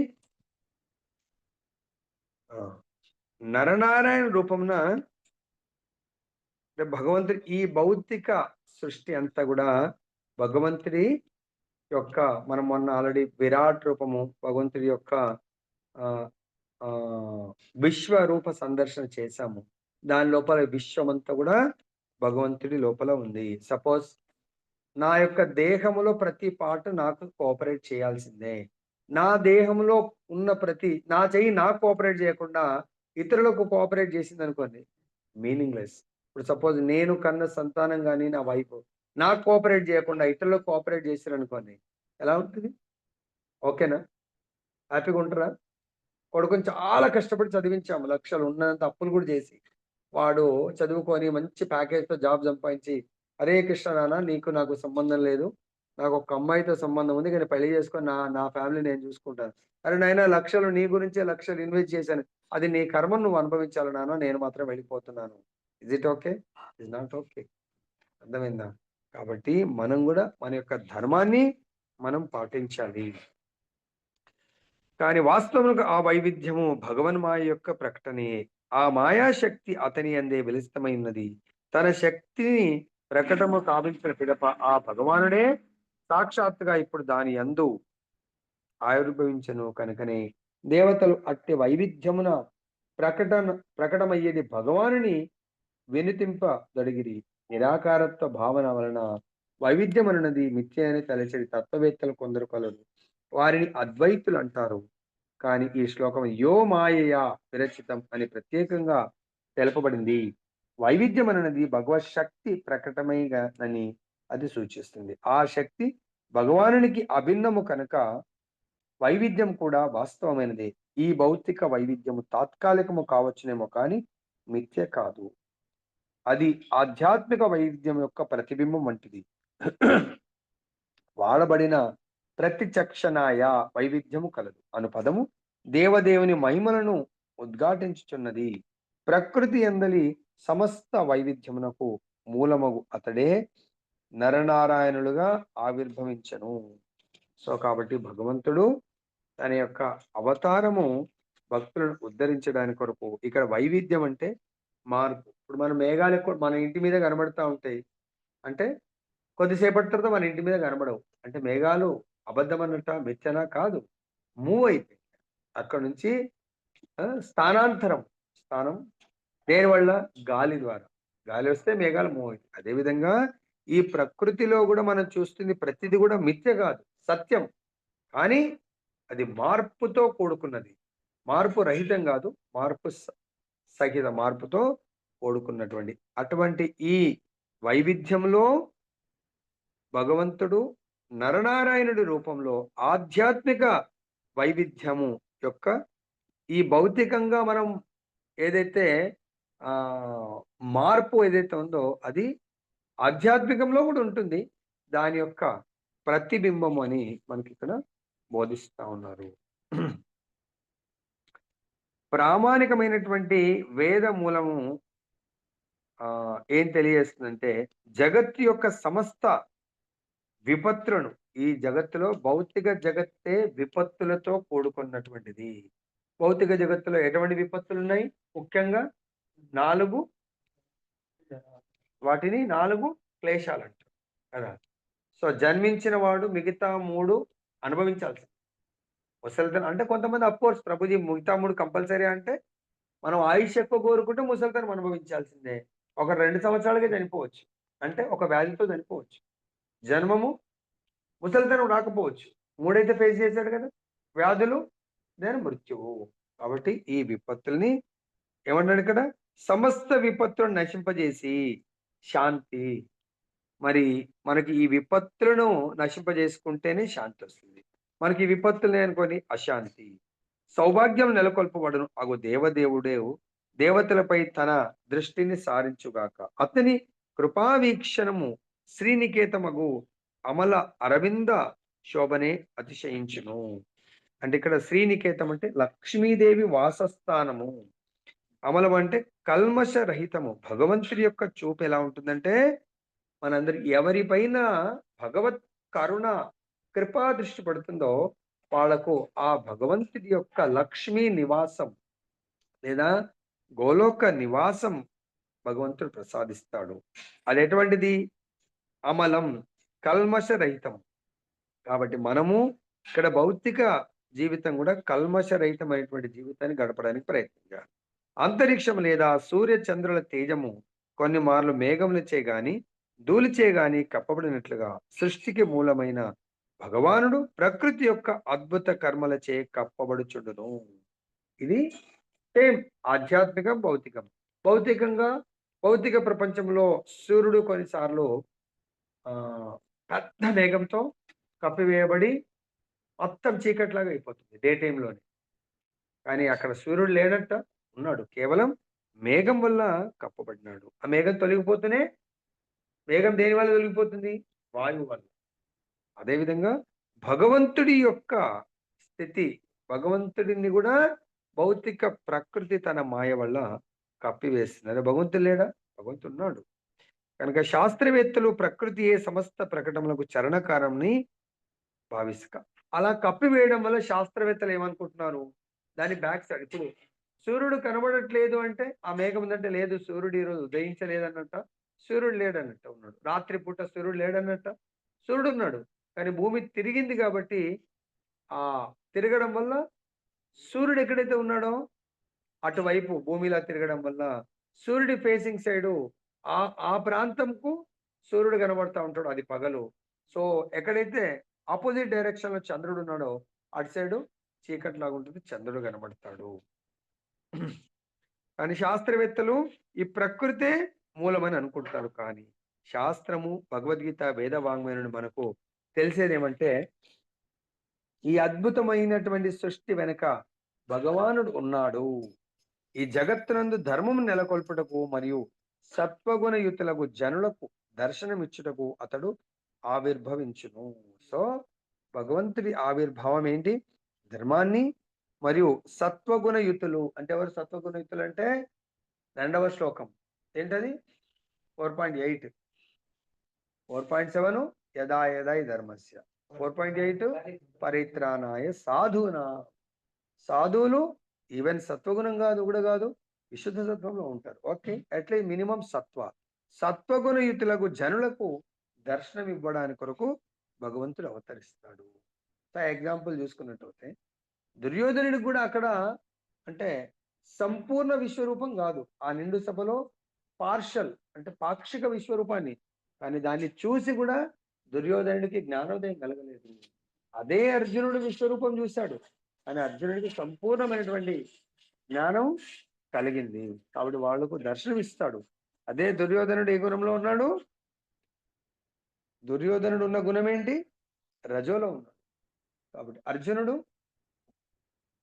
ఆ, నరనారాయణ రూపమున అంటే భగవంతుడి ఈ భౌతిక సృష్టి అంతా కూడా భగవంతుడి యొక్క, మనం మొన్న ఆల్రెడీ విరాట్ రూపము భగవంతుడి యొక్క ఆ ఆ విశ్వరూప సందర్శన చేశాము. దాని లోపల విశ్వం అంతా కూడా భగవంతుడి లోపల ఉంది. సపోజ్ నా యొక్క దేహములో ప్రతి పార్ట్ నాకు కోఆపరేట్ చేయాల్సిందే. నా దేహంలో ఉన్న నా చెయ్యి నాకు కోఆపరేట్ చేయకుండా ఇతరులకు కోఆపరేట్ చేసిందనుకోండి, మీనింగ్‌లెస్. ఇప్పుడు సపోజ్ నేను కన్న సంతానం గాని, నా వైఫ్ నాకు కోఆపరేట్ చేయకుండా ఇతరులకు కోఆపరేట్ చేసిరనుకోండి, ఎలా ఉంటది? ఓకేనా? హ్యాపీగా ఉంటారా? కొడుకుని చాలా కష్టపడి చదివించాము. లక్షలు ఉన్నంత అప్పులు కూడా చేసి. వాడు చదువుకొని మంచి ప్యాకేజ్‌తో జాబ్ సంపాదించి, "హరే కృష్ణ నాన్న, నీకు నాకు సంబంధం లేదు. నాకొక అమ్మాయితో సంబంధం ఉంది. కానీ పెళ్లి చేసుకొని నా నా ఫ్యామిలీ నేను చూసుకుంటాను." "అరె నాయనా, లక్షలు నీ గురించే లక్షలు ఇన్వెస్ట్ చేశాను. అది నీ కర్మను నువ్వు అనుభవించాలి నాన్న. నేను మాత్రం వెళ్ళిపోతున్నాను." Is it okay? Is not okay. అర్థమైందా? కాబట్టి మనం గూడా మన యొక్క ధర్మాన్ని మనం పాటించాలి. కానీ వాస్తవముగా ఆ వైవిధ్యము భగవన్మాయ యొక్క ప్రకటనయే. ఆ మాయాశక్తి అతని యందే విలిస్తమైనది. తన శక్తిని ప్రకటము కావించిన పిదప ఆ భగవానుడే సాక్షాత్తుగా ఇప్పుడు దాని యందు ఆవిర్భవించెను కనుకనే దేవతలు అట్టి వైవిధ్యమున ప్రకటమయ్యేది భగవానుని వినుతింపదొడిగిరి. నిరాకారత్వ భావన వలన వైవిధ్యమనున్నది మిథ్య అని తలచెడి తత్వవేత్తలు కొందరు కలరు. వారిని అద్వైతులు అంటారు. కానీ ఈ శ్లోకం యో మాయయా విరచితం అని ప్రత్యేకంగా తెలపబడింది. వైవిధ్యం అనేది భగవత్ శక్తి ప్రకటమైనని అది సూచిస్తుంది. ఆ శక్తి భగవానునికి అభిన్నము కనుక వైవిధ్యం కూడా వాస్తవమైనదే. ఈ భౌతిక వైవిధ్యము తాత్కాలికము కావచ్చునేమో కానీ మిథ్య కాదు. అది ఆధ్యాత్మిక వైవిధ్యం యొక్క ప్రతిబింబం వంటిది. వాడబడిన ప్రతిచక్షణాయ వైవిధ్యము కలదు అను పదము దేవదేవుని మహిమలను ఉద్ఘాటించుచున్నది. ప్రకృతి ఎందలి సమస్త వైవిధ్యమునకు మూలమగు అతడే నరనారాయణులుగా ఆవిర్భవించను. సో కాబట్టి భగవంతుడు తన యొక్క అవతారము భక్తులను ఉద్ధరించడానికి కొరకు. ఇక్కడ వైవిధ్యం అంటే మార్పు. ఇప్పుడు మన మేఘాలు మన ఇంటి మీద కనబడతా ఉంటాయి. అంటే కొద్దిసేపటి తర్వాత మన ఇంటి మీద కనబడవు. అంటే మేఘాలు అబద్ధం అన్నట్టా? మిథ్యనా? కాదు. మూవ్ అయిపోయాయి. అక్కడి నుంచి స్థానాంతరం. స్థానం దేనివల్ల? గాలి ద్వారా. గాలి వస్తే మేఘాలు మూవ్ అవుతాయి. అదేవిధంగా ఈ ప్రకృతిలో కూడా మనం చూస్తుంది ప్రతిది కూడా మిథ్య కాదు, సత్యం. కానీ అది మార్పుతో కూడుకున్నది. మార్పు రహితం కాదు. మార్పు సహిత మార్పుతో కూడుకున్నటువంటి అటువంటి ఈ వైవిధ్యంలో భగవంతుడు నరనారాయణుడి రూపంలో ఆధ్యాత్మిక వైవిధ్యము యొక్క ఈ భౌతికంగా మనం ఏదైతే ఆ మార్పు ఏదైతే ఉందో అది ఆధ్యాత్మికంలో కూడా ఉంటుంది. దాని యొక్క ప్రతిబింబం అని మనకి ఇక్కడ బోధిస్తా ఉన్నారు. ప్రామాణికమైనటువంటి వేద మూలము ఏం తెలియజేస్తుందంటే జగత్తు యొక్క సమస్త విపత్తులను, ఈ జగత్తులో భౌతిక జగత్తే విపత్తులతో కూడుకున్నటువంటిది. భౌతిక జగత్తులో ఎటువంటి విపత్తులు ఉన్నాయి? ముఖ్యంగా 4 వాటిని 4 క్లేశాలంటారు కదా! సో జన్మించిన వాడు మిగతా 3 అనుభవించాల్సింది. ముసలితనం అంటే కొంతమంది అఫ్‌కోర్స్ ప్రభుజీ మిగతా 3 కంపల్సరీ అంటే మనం ఆయుష్ ఎక్కువ కోరుకుంటే ముసలితనం అనుభవించాల్సిందే. ఒక 2 సంవత్సరాలకే చనిపోవచ్చు. అంటే ఒక వ్యాధితో చనిపోవచ్చు. జన్మము, ముసలితనం రాకపోవచ్చు. 3 అయితే ఫేస్ చేశాడు కదా! వ్యాధులు, దెన్ మృత్యువు. కాబట్టి ఈ విపత్తుల్ని ఏమన్నాడు ఇక్కడ? సమస్త విపత్తులను నశింపజేసి శాంతి. మరి మనకి ఈ విపత్తులను నశింపజేసుకుంటేనే శాంతి వస్తుంది. మనకి ఈ విపత్తులే అనుకోని అశాంతి. సౌభాగ్యం నెలకొల్పబడును. అగు దేవదేవుడే దేవతలపై తన దృష్టిని సారించుగాక. అతని కృపావీక్షణము శ్రీనికేతమగు అమల అరవింద శోభనే అతిశయించును. అంటే ఇక్కడ శ్రీనికేతం అంటే లక్ష్మీదేవి వాసస్థానము. అమలం అంటే కల్మష రహితము. భగవంతుడి యొక్క చూపు ఎలా ఉంటుందంటే మనందరి ఎవరిపైన భగవత్ కరుణ కృపా దృష్టి పడుతుందో వాళ్ళకు ఆ భగవంతుడి యొక్క లక్ష్మీ నివాసం లేదా గోలోక నివాసం భగవంతుడు ప్రసాదిస్తాడు. అది ఎటువంటిది? అమలం, కల్మషరహితం. కాబట్టి మనము ఇక్కడ భౌతిక జీవితం కూడా కల్మషరహితమైనటువంటి జీవితాన్ని గడపడానికి ప్రయత్నించాలి. అంతరిక్షం లేదా సూర్య చంద్రుల తేజము కొన్ని మార్లు మేఘములచే గాని ధూళిచే గాని కప్పబడినట్లుగా సృష్టికి మూలమైన భగవానుడు ప్రకృతి యొక్క అద్భుత కర్మలచే కప్పబడుచుండును. ఇది సేమ్ ఆధ్యాత్మికం, భౌతికం. భౌతికంగా భౌతిక ప్రపంచంలో సూర్యుడు కొన్నిసార్లు పెద్ద మేఘంతో కప్పివేయబడి మొత్తం చీకట్లాగా అయిపోతుంది డే టైంలోనే. కానీ అక్కడ సూర్యుడు లేడంట, ఉన్నాడు. కేవలం మేఘం వల్ల కప్పబడినాడు. ఆ మేఘం తొలగిపోతూనే, మేఘం దేని వల్ల తొలగిపోతుంది? వాయువు వల్ల. అదేవిధంగా భగవంతుడి యొక్క స్థితి, భగవంతుడిని కూడా భౌతిక ప్రకృతి తన మాయ వల్ల కప్పివేస్తుంది. అదే భగవంతుడు లేడా? భగవంతుడు ఉన్నాడు. కనుక శాస్త్రవేత్తలు ప్రకృతియే సమస్త ప్రకటనలకు చరణకారంని భావిస్తా. అలా కప్పివేయడం వల్ల శాస్త్రవేత్తలు ఏమనుకుంటున్నారు? దాని బ్యాక్ సైడ్ ఇప్పుడు సూర్యుడు కనబడట్లేదు అంటే ఆ మేఘం ఉందంటే లేదు సూర్యుడు ఈరోజు ఉదయించలేదన్నట్ట, సూర్యుడు లేడన్నట్ట ఉన్నాడు. రాత్రిపూట సూర్యుడు లేడన్నట్ట, సూర్యుడు ఉన్నాడు. కానీ భూమి తిరిగింది కాబట్టి ఆ తిరగడం వల్ల సూర్యుడు ఎక్కడైతే ఉన్నాడో అటువైపు భూమిలా తిరగడం వల్ల సూర్యుడి ఫేసింగ్ సైడు ఆ ఆ ప్రాంతంకు సూర్యుడు కనబడతా ఉంటాడు. అది పగలు. సో ఎక్కడైతే ఆపోజిట్ డైరెక్షన్ లో చంద్రుడు ఉన్నాడో అటు సైడు చీకట్లాగా ఉంటుంది, చంద్రుడు కనబడతాడు. కానీ శాస్త్రవేత్తలు ఈ ప్రకృతే మూలమని అనుకుంటారు. కానీ శాస్త్రము, భగవద్గీత, వేద వాంగ్మయం మనకు తెలిసేదేమంటే ఈ అద్భుతమైనటువంటి సృష్టి వెనుక భగవానుడు ఉన్నాడు. ఈ జగత్తునందు ధర్మము నెలకొల్పుటకు మరియు సత్వగుణయుతులకు జనులకు దర్శనమిచ్చుటకు అతడు ఆవిర్భవించును. సో భగవంతుడి ఆవిర్భావం ఏంటి? ధర్మాన్ని మరియు సత్వగుణయుతులు అంటే ఎవరు? సత్వగుణయుతులు అంటే 2వ శ్లోకం ఏంటది? 4.8, 4.7 యదా యదా ధర్మస్య, 4.8 పరిత్రాణాయ సాధునా. సాధువులు ఈవెన్ సత్వగుణం కాదు కూడా కాదు, విశుద్ధ సత్వంలో ఉంటారు. ఓకే, అట్లీస్ట్ మినిమం సత్వగుణయుతులకు జనులకు దర్శనం ఇవ్వడానికి కొరకు భగవంతుడు అవతరిస్తాడు. ఎగ్జాంపుల్ చూసుకున్నట్టయితే దుర్యోధనుడికి కూడా అక్కడ అంటే సంపూర్ణ విశ్వరూపం కాదు, ఆ నిండు సభలో పార్షల్ అంటే పాక్షిక విశ్వరూపాన్ని, కానీ దాన్ని చూసి కూడా దుర్యోధనుడికి జ్ఞానోదయం కలగలేదు. అదే అర్జునుడు విశ్వరూపం చూశాడు, కానీ అర్జునుడికి సంపూర్ణమైనటువంటి జ్ఞానం కలిగింది. కాబట్టి వాళ్లకు దర్శనం ఇస్తాడు. అదే దుర్యోధనుడు ఏ గుణంలో ఉన్నాడు? దుర్యోధనుడు ఉన్న గుణం ఏంటి? రజోలో ఉన్నాడు. కాబట్టి అర్జునుడు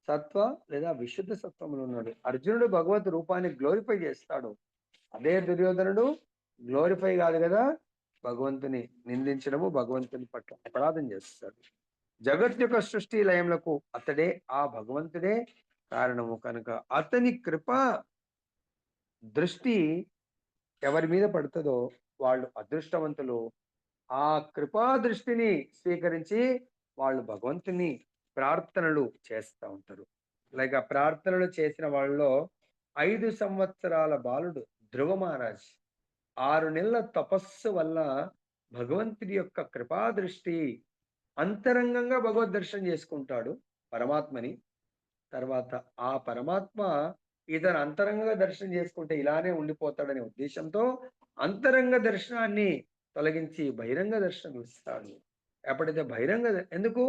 సత్వ లేదా విశుద్ధ సత్వంలో ఉన్నాడు. అర్జునుడు భగవత్ రూపాన్ని గ్లోరిఫై చేస్తాడు. అదే దుర్యోధనుడు గ్లోరిఫై కాదు కదా, భగవంతుని నిందించడము, భగవంతుని పట్ల అపరాధం చేస్తాడు. జగత్ యొక్క సృష్టి లయములకు అతడే, ఆ భగవంతుడే కారణము. కనుక అతని కృప దృష్టి ఎవరి మీద పడుతుందో వాళ్ళు అదృష్టవంతులు. ఆ కృపా దృష్టిని స్వీకరించి వాళ్ళు భగవంతుని ప్రార్థనలు చేస్తూ ఉంటారు. లైక్ ఆ ప్రార్థనలు చేసిన వాళ్ళలో 5 సంవత్సరాల బాలుడు ధ్రువ మహారాజ్ 6 నెలల తపస్సు వల్ల భగవంతుడి యొక్క కృపా దృష్టి అంతరంగంగా భగవద్ దర్శనం చేసుకుంటాడు పరమాత్మని. తర్వాత ఆ పరమాత్మ ఇతను అంతరంగంగా దర్శనం చేసుకుంటే ఇలానే ఉండిపోతాడనే ఉద్దేశంతో అంతరంగ దర్శనాన్ని తొలగించి బహిరంగ దర్శనం ఇస్తాడు. ఎప్పుడైతే ఎందుకు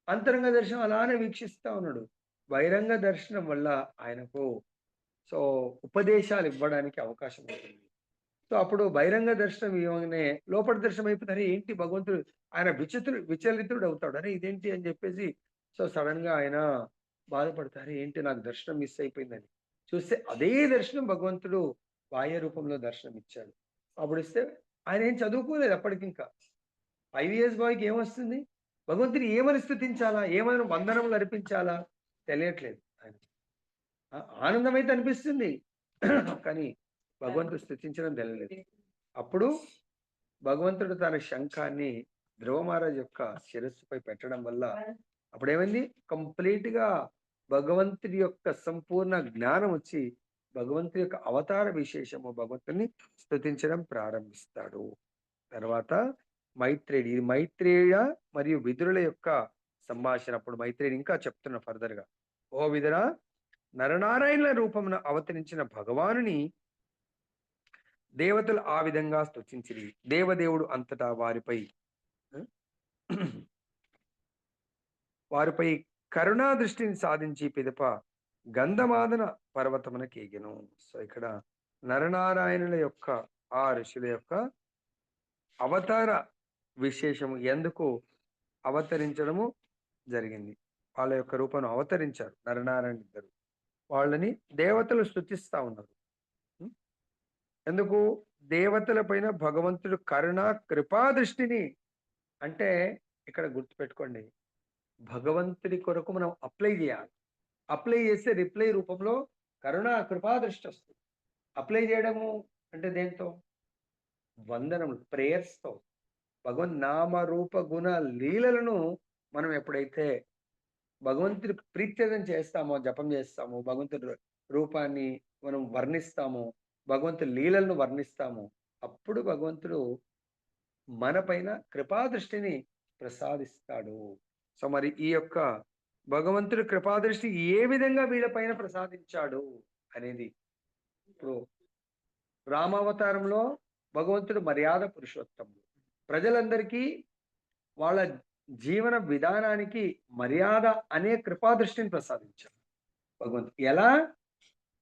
అంతరంగ దర్శనం అలానే వీక్షిస్తా ఉన్నాడు. బహిరంగ దర్శనం వల్ల ఆయనకు సో ఉపదేశాలు ఇవ్వడానికి అవకాశం ఉంటుంది. సో అప్పుడు బహిరంగ దర్శనం ఇవ్వగానే లోపల దర్శనం అయిపోతుంది. ఏంటి భగవంతుడు ఆయన విచలితుడు అవుతాడు. అరే ఇదేంటి అని చెప్పేసి సో సడన్ గా ఆయన బాధపడతారు. ఏంటి నాకు దర్శనం మిస్ అయిపోయిందని చూస్తే అదే దర్శనం భగవంతుడు బాహ్య రూపంలో దర్శనం ఇచ్చాడు. అప్పుడు ఇస్తే ఆయన ఏం చదువుకోలేదు అప్పటికింకా. 5 years బాయ్కి ఏమొస్తుంది? భగవంతుని ఏమని స్థుతించాలా, ఏమని వందనములు అర్పించాలా తెలియట్లేదు. ఆయన ఆనందం అయితే అనిపిస్తుంది కానీ భగవంతుడు స్థుతించడం తెలియలేదు. అప్పుడు భగవంతుడు తన శంఖాన్ని ధ్రువ మహారాజ్ యొక్క శిరస్సుపై పెట్టడం వల్ల అప్పుడేమైంది? కంప్లీట్ గా భగవంతుడి యొక్క సంపూర్ణ జ్ఞానం వచ్చి భగవంతుడి యొక్క అవతార విశేషము భగవంతుని స్తుతించడం ప్రారంభిస్తాడు. తర్వాత మైత్రేయుడు, ఇది మైత్రేయ మరియు విదురుల యొక్క సంభాషణ. అప్పుడు మైత్రేయుడు ఇంకా చెప్తున్న ఫర్దర్ గా, ఓ విదురా, నరనారాయణుల రూపమున అవతరించిన భగవానుని దేవతలు ఆ విధంగా స్తుతించిరి. దేవదేవుడు అంతటా వారిపై కరుణా దృష్టిని సాధించి పిదప గంధమాదన పర్వతమునకేగెను. సో ఇక్కడ నరనారాయణుల యొక్క ఆ ఋషుల యొక్క అవతార విశేషము ఎందుకు అవతరించడము జరిగింది. వాళ్ళ యొక్క రూపం అవతరించారు నరనారాయణ ఇద్దరు. వాళ్ళని దేవతలు స్తుతిస్తా ఉన్నారు. ఎందుకు? దేవతల పైన భగవంతుడు కరుణ కృపా దృష్టిని, అంటే ఇక్కడ గుర్తుపెట్టుకోండి, భగవంతుడి కొరకు మనం అప్లై చేయాలి. అప్లై చేస్తే రిప్లై రూపంలో కరుణ కృపా దృష్టి వస్తుంది. అప్లై చేయడము అంటే దేంతో? వందనములు, ప్రేయర్స్తో. భగవన్ నామ రూప గుణ లీలలను మనం ఎప్పుడైతే భగవంతుడికి ప్రీత్యర్థం చేస్తామో, జపం చేస్తామో, భగవంతుడి రూపాన్ని మనం వర్ణిస్తామో, భగవంతుడి లీలలను వర్ణిస్తామో, అప్పుడు భగవంతుడు మన పైన కృపాదృష్టిని ప్రసాదిస్తాడు. సో మరి ఈ యొక్క భగవంతుడి కృపాదృష్టి ఏ విధంగా వీళ్ళపైన ప్రసాదించాడు అనేది, ఇప్పుడు రామావతారంలో భగవంతుడు మర్యాద పురుషోత్తముడు. ప్రజలందరికీ వాళ్ళ జీవన విధానానికి మర్యాద అనే కృపాదృష్టిని ప్రసాదించాడు భగవంతుడు. ఎలా?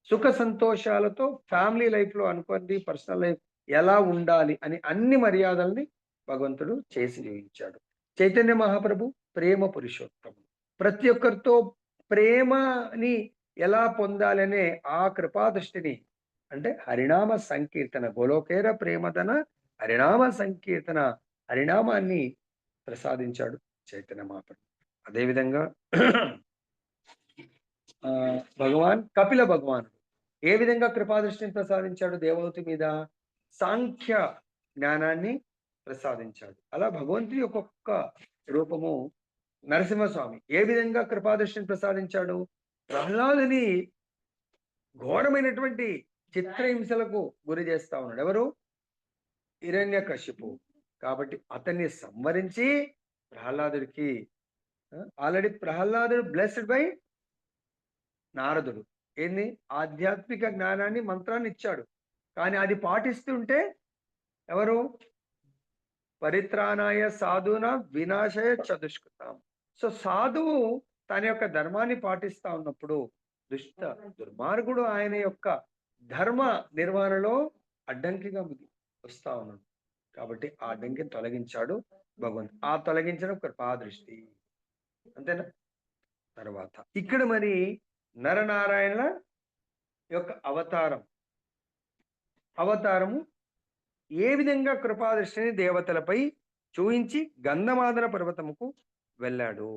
సుఖ సంతోషాలతో ఫ్యామిలీ లైఫ్ లో అనుకోండి, పర్సనల్ లైఫ్ ఎలా ఉండాలి అని అన్ని మర్యాదల్ని భగవంతుడు చేసి జీవించాడు. చైతన్య మహాప్రభు ప్రేమ పురుషోత్తముడు. ప్రతి ఒక్కరితో ప్రేమని ఎలా పొందాలనే ఆ కృపాదృష్టిని, అంటే హరినామ సంకీర్తన, గోలోకేర ప్రేమదన హరినామ సంకీర్తన, హరినామాన్ని ప్రసాదించాడు చైతన్య మహాప్రభు. అదేవిధంగా భగవాన్ కపిల భగవానుడు ఏ విధంగా కృపాదృష్టిని ప్రసాదించాడు దేవహూతి మీద? సాంఖ్య జ్ఞానాన్ని ప్రసాదించాడు. అలా భగవంతుడి ఒక్కొక్క రూపము. నరసింహస్వామి ఏ విధంగా కృపాదృష్టిని ప్రసాదించాడు? ప్రహ్లాదుని ఘోరమైనటువంటి చిత్రహింసలకు గురి చేస్తా ఉన్నాడు. ఎవరు? హిరణ్యకశిపు. కాబట్టి అతన్ని సంవరించి ప్రహ్లాదుడికి, ఆల్రెడీ ప్రహ్లాదుడు బ్లెస్డ్ బై నారదుడు, ఏంది? ఆధ్యాత్మిక జ్ఞానాన్ని, మంత్రాన్ని ఇచ్చాడు. కానీ అది పాటిస్తుంటే ఎవరు? పరిత్రాణాయ సాధున వినాశయ చతుష్కృతం. సో సాధువు తన యొక్క ధర్మాన్ని పాటిస్తా ఉన్నప్పుడు దుర్మార్గుడు ఆయన యొక్క ధర్మ నిర్వహణలో అడ్డంకిగా వస్తా ఉన్నాడు. కాబట్టి ఆ అడ్డంకిని తొలగించాడు భగవంతుడు. ఆ తొలగించిన కృపాదృష్టి, అంతేనా? తర్వాత ఇక్కడ మరి నరనారాయణుల యొక్క అవతారము ఏ విధంగా కృపాదృష్టిని దేవతలపై చూయించి గంధమాదన పర్వతముకు వెళ్ళాడు.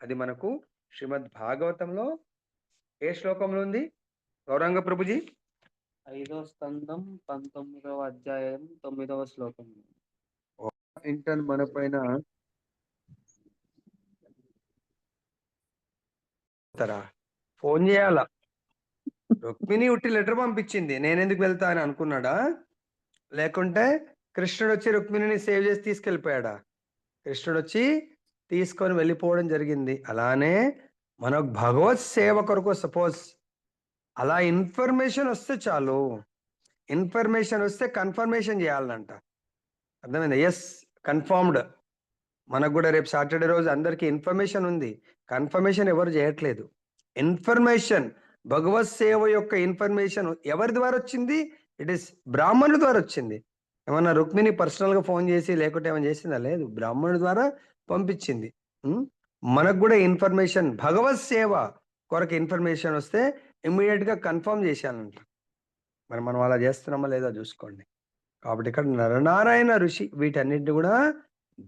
అది మనకు శ్రీమద్ భాగవతంలో ఏ శ్లోకంలో ఉంది గౌరంగ ప్రభుజీ? 5వ స్కందం 19వ అధ్యాయం 9వ శ్లోకం. ఇంటర్ మన పైన ఫోన్ చేయాలా? రుక్మిణి ఉట్టి లెటర్ పంపించింది, నేనెందుకు వెళ్తా అని అనుకున్నాడా? లేకుంటే కృష్ణుడు వచ్చి రుక్మిణిని సేవ్ చేసి తీసుకెళ్ళిపోయాడా? కృష్ణుడు వచ్చి తీసుకొని వెళ్ళిపోవడం జరిగింది. అలానే మన భగవత్ సేవ కొరకు సపోజ్ అలా ఇన్ఫర్మేషన్ వస్తే చాలు. ఇన్ఫర్మేషన్ వస్తే కన్ఫర్మేషన్ చేయాలంట. అర్థమైందా? Yes, confirmed. మనకు కూడా రేపు సాటర్డే రోజు అందరికీ ఇన్ఫర్మేషన్ ఉంది, కన్ఫర్మేషన్ ఎవరు చేయట్లేదు. ఇన్ఫర్మేషన్, భగవత్ సేవ యొక్క ఇన్ఫర్మేషన్ ఎవరి ద్వారా వచ్చింది? ఇట్ ఈస్ బ్రాహ్మణుడి ద్వారా వచ్చింది. ఏమన్నా రుక్మిణి పర్సనల్ గా ఫోన్ చేసి లేకుంటే ఏమైనా చేసిందా? లేదు, బ్రాహ్మణుడి ద్వారా పంపించింది. మనకు కూడా ఇన్ఫర్మేషన్, భగవత్ సేవ కొరకు ఇన్ఫర్మేషన్ వస్తే ఇమ్మీడియట్ గా కన్ఫర్మ్ చేశానంట. మరి మనం అలా చేస్తున్నామా లేదా చూసుకోండి. కాబట్టి ఇక్కడ నరనారాయణ ఋషి వీటన్నిటిని కూడా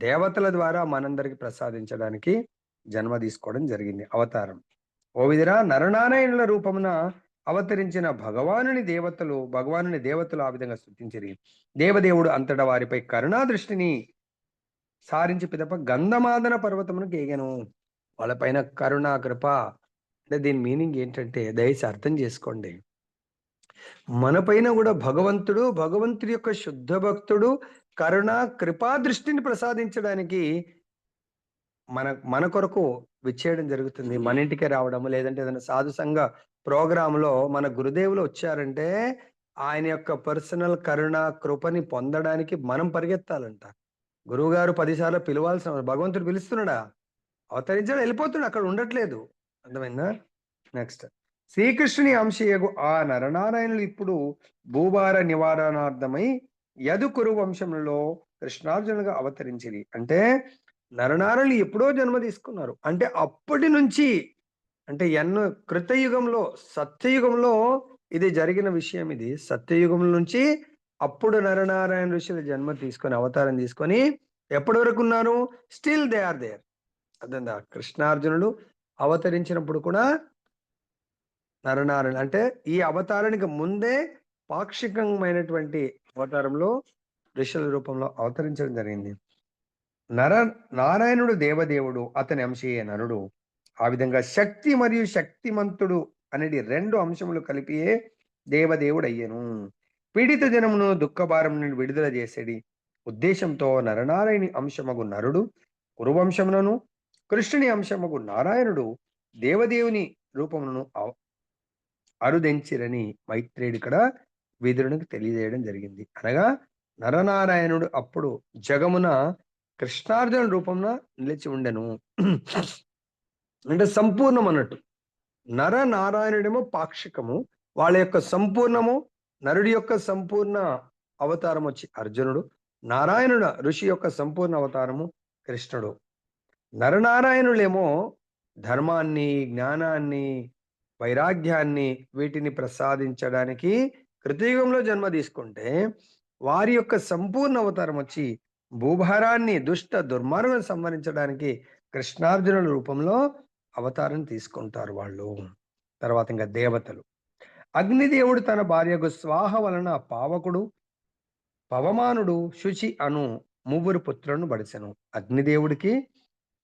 దేవతల ద్వారా మనందరికి ప్రసాదించడానికి జన్మ తీసుకోవడం జరిగింది, అవతారం. ఓ విధిరా, నరనారాయణుల రూపమున అవతరించిన భగవానుని దేవతలు ఆ విధంగా స్తుతించిరి. దేవదేవుడు అంతటా వారిపై కరుణా దృష్టిని సారించి పిదప గంధమాదన పర్వతమును గేగెను. వాళ్ళపైన కరుణ కృప అంటే దీని మీనింగ్ ఏంటంటే దయచేసి అర్థం చేసుకోండి. మన పైన కూడా భగవంతుడి యొక్క శుద్ధ భక్తుడు కరుణ కృపా దృష్టిని ప్రసాదించడానికి మన కొరకు విచ్చేయడం జరుగుతుంది. మన ఇంటికే రావడము, లేదంటే ఏదైనా సాధు సంఘ ప్రోగ్రామ్ లో మన గురుదేవులు వచ్చారంటే ఆయన యొక్క పర్సనల్ కరుణ కృపని పొందడానికి మనం పరిగెత్తాలంట. గురువు గారు 10 సార్లు పిలవాల్సిన భగవంతుడు పిలుస్తున్నాడా? అవతరించాడు, వెళ్ళిపోతున్నాడు, అక్కడ ఉండట్లేదు. అర్థమైందా? నెక్స్ట్, శ్రీకృష్ణుని అంశయగు ఆ నరనారాయణులు ఇప్పుడు భూభార నివారణార్థమై యదుకురు వంశంలో కృష్ణార్జునులుగా అవతరించిరి. అంటే నరనారాయణులు ఎప్పుడో జన్మ తీసుకున్నారు. అంటే అప్పటి నుంచి, అంటే ఎన్నో కృతయుగంలో, సత్యయుగంలో ఇది జరిగిన విషయం. ఇది సత్యయుగం నుంచి అప్పుడు నరనారాయణ ఋషులు జన్మ తీసుకొని అవతారం తీసుకొని ఎప్పటి వరకు ఉన్నారు? Still they are there. అర్థందా? కృష్ణార్జునులు అవతరించినప్పుడు కూడా నరనారాయణ అంటే ఈ అవతారానికి ముందే పాక్షికమైనటువంటి అవతారంలో ఋషుల రూపంలో అవతరించడం జరిగింది. నారాయణుడు దేవదేవుడు, అతని అంశయే నరుడు. ఆ విధంగా శక్తి మరియు శక్తిమంతుడు అనేది 2 అంశములు కలిపియే దేవదేవుడు అయ్యను. పీడిత జనమును దుఃఖభారం నుండి విడుదల చేసేది ఉద్దేశంతో నరనారాయణి అంశమగు నరుడు కురువంశములను, కృష్ణుని అంశమగు నారాయణుడు దేవదేవుని రూపములను అరుదెంచిరని మైత్రేయుడు ఇక్కడ విదురునికి తెలియజేయడం జరిగింది. అనగా నరనారాయణుడు అప్పుడు జగమున కృష్ణార్జున రూపంలో నిలిచి ఉండెను. అంటే సంపూర్ణం అన్నట్టు. నర నారాయణుడేమో పాక్షికము, వాళ్ళ యొక్క సంపూర్ణము, నరుడి యొక్క సంపూర్ణ అవతారం వచ్చి అర్జునుడు, నారాయణుడు ఋషి యొక్క సంపూర్ణ అవతారము కృష్ణుడు. నరనారాయణులేమో ధర్మాన్ని, జ్ఞానాన్ని, వైరాగ్యాన్ని వీటిని ప్రసాదించడానికి కృతయుగంలో జన్మ తీసుకుంటే, వారి యొక్క సంపూర్ణ అవతారం వచ్చి భూభారాన్ని, దుష్ట దుర్మార్గం సంహరించడానికి కృష్ణార్జునుల రూపంలో అవతారం తీసుకుంటారు వాళ్ళు. తర్వాత ఇంకా దేవతలు. అగ్నిదేవుడు తన భార్యకు స్వాహ వలన పావకుడు, పవమానుడు, శుచి అను ముగ్గురు పుత్రులను బడిసెను.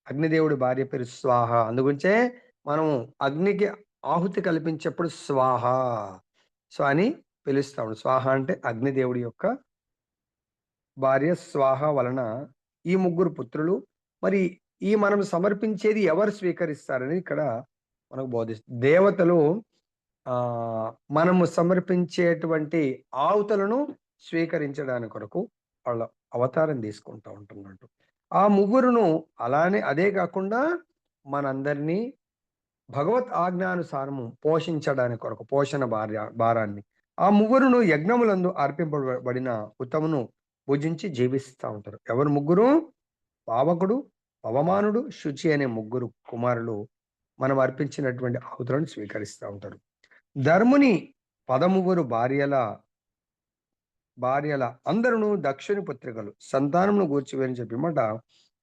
అగ్నిదేవుడి భార్య పేరు స్వాహ. అందుగురించే మనం అగ్నికి ఆహుతి కల్పించేప్పుడు స్వాహ సో అని పిలుస్తాము. స్వాహ అంటే అగ్నిదేవుడి యొక్క భార్య. స్వాహ వలన ఈ ముగ్గురు పుత్రులు. మరి ఈ మనం సమర్పించేది ఎవరు స్వీకరిస్తారని ఇక్కడ మనకు బోధిస్తుంది. దేవతలు మనము సమర్పించేటువంటి ఆవుతలను స్వీకరించడానికి కొరకు వాళ్ళ అవతారం తీసుకుంటూ ఉంటున్నట్టు. ఆ ముగ్గురును అదే కాకుండా మనందరినీ భగవత్ ఆజ్ఞానుసారము పోషించడానికి కొరకు పోషణ భారాన్ని ఆ ముగ్గురును యజ్ఞములందు అర్పింపబడిన ఉత్తమును పూజించి జీవిస్తూ ఉంటారు. ఎవరు ముగ్గురు? పావకుడు, పవమానుడు, శుచి అనే ముగ్గురు కుమారులు మనం అర్పించినటువంటి ఆహుతులను స్వీకరిస్తూ ఉంటారు. ధర్ముని 13 భార్యల అందరును దక్షుని పుత్రికలు. సంతానమును గూర్చి వేరని చెప్పిమాట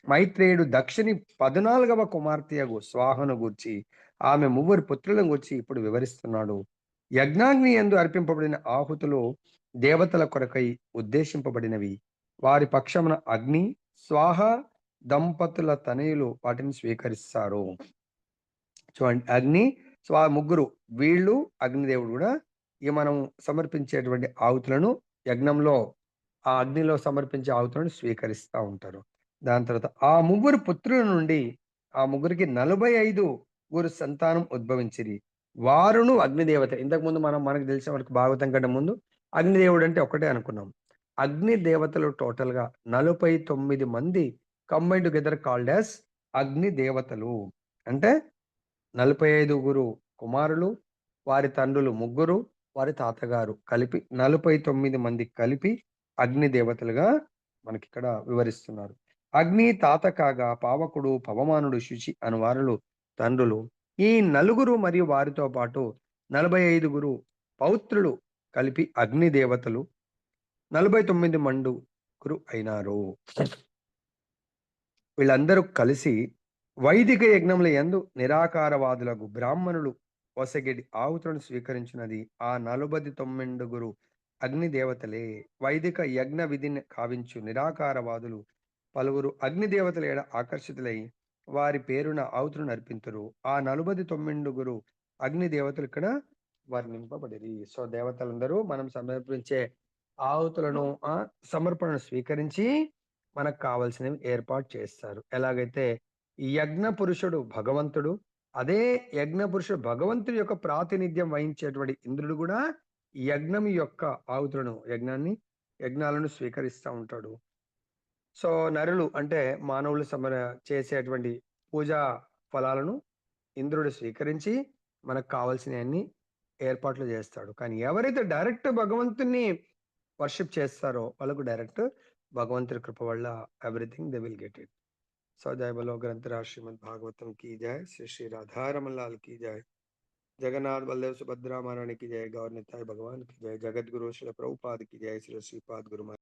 మైత్రేయుడు దక్షిణి 14వ కుమార్తెయగు స్వాహను గూర్చి ఆమె 3 పుత్రులను గూర్చి ఇప్పుడు వివరిస్తున్నాడు. యజ్ఞాగ్ని యందు అర్పింపబడిన ఆహుతులు దేవతల కొరకై ఉద్దేశింపబడినవి. వారి పక్షమున అగ్ని, స్వాహ దంపతుల తనయులు వాటిని స్వీకరిస్తారు. చూడండి, అగ్ని, స్వాహ ముగ్గురు వీళ్ళు, అగ్నిదేవుడు కూడా ఈ మనం సమర్పించేటువంటి ఆహుతులను యజ్ఞంలో ఆ అగ్నిలో సమర్పించే ఆహుతులను స్వీకరిస్తూ ఉంటారు. దాని తర్వాత ఆ ముగ్గురు పుత్రుల నుండి ఆ ముగ్గురికి 45 సంతానం ఉద్భవించిరి. వారును అగ్నిదేవత. ఇంతకుముందు మనకు తెలిసిన వరకు భాగవతం కంటే ముందు అగ్నిదేవుడు అంటే ఒకటే అనుకున్నాం. అగ్ని దేవతలు టోటల్ గా 49 మంది కంబైన్ టుగెదర్ కాల్డ్ యాస్ అగ్ని దేవతలు. అంటే 45 కుమారులు, వారి తండ్రులు 3, వారి తాతగారు కలిపి 49 మంది కలిపి అగ్ని దేవతలుగా మనకి ఇక్కడ వివరిస్తున్నారు. అగ్ని తాత కాగా పావకుడు, పవమానుడు, శుచి అనువారులు తండ్రులు. ఈ 4 మరియు వారితో పాటు 45 పౌత్రులు కలిపి అగ్ని దేవతలు 49 మండుగురు అయినారు. వీళ్ళందరూ కలిసి వైదిక యజ్ఞముల యందు నిరాకారవాదులకు బ్రాహ్మణులు ఒసగిడి ఆహుతులను స్వీకరించినది ఆ 49 అగ్ని దేవతలే. వైదిక యజ్ఞ విధిని కావించు నిరాకారవాదులు పలువురు అగ్ని దేవతల ఏడ ఆకర్షితులై వారి పేరున ఆవుతులను అర్పింతురు. ఆ 49 అగ్ని దేవతలు ఇక్కడ వర్ణింపబడిరి. సో దేవతలందరూ మనం సమర్పించే ఆహుతులను సమర్పణను స్వీకరించి మనకు కావలసినవి ఏర్పాటు చేస్తారు. ఎలాగైతే ఈ యజ్ఞ పురుషుడు భగవంతుడు, అదే యజ్ఞ పురుషుడు భగవంతుడి యొక్క ప్రాతినిధ్యం వహించేటువంటి ఇంద్రుడు కూడా యజ్ఞం యొక్క ఆహుతులను యజ్ఞాలను స్వీకరిస్తూ ఉంటాడు. సో నరులు అంటే మానవులు చేసేటువంటి పూజా ఫలాలను ఇంద్రుడు స్వీకరించి మనకు కావాల్సినవన్నీ ఏర్పాట్లు చేస్తాడు. కానీ ఎవరైతే డైరెక్ట్ భగవంతుని వర్షిప్ చేస్తారో వాళ్ళకు డైరెక్ట్ భగవంతుడి కృప వల్ల everything they will get it. So జయ బలో గ్రంథరాజ్ శ్రీమద్ భాగవతం की जय, श्री श्री राधा रमन लाल की जय, जगन्नाथ बलदेव सुभद्रा महारानी की जय, गौर निताई भगवान की जय, जगत गुरु श्री प्रभुपाद की जय, श्री श्रीपाद गुरु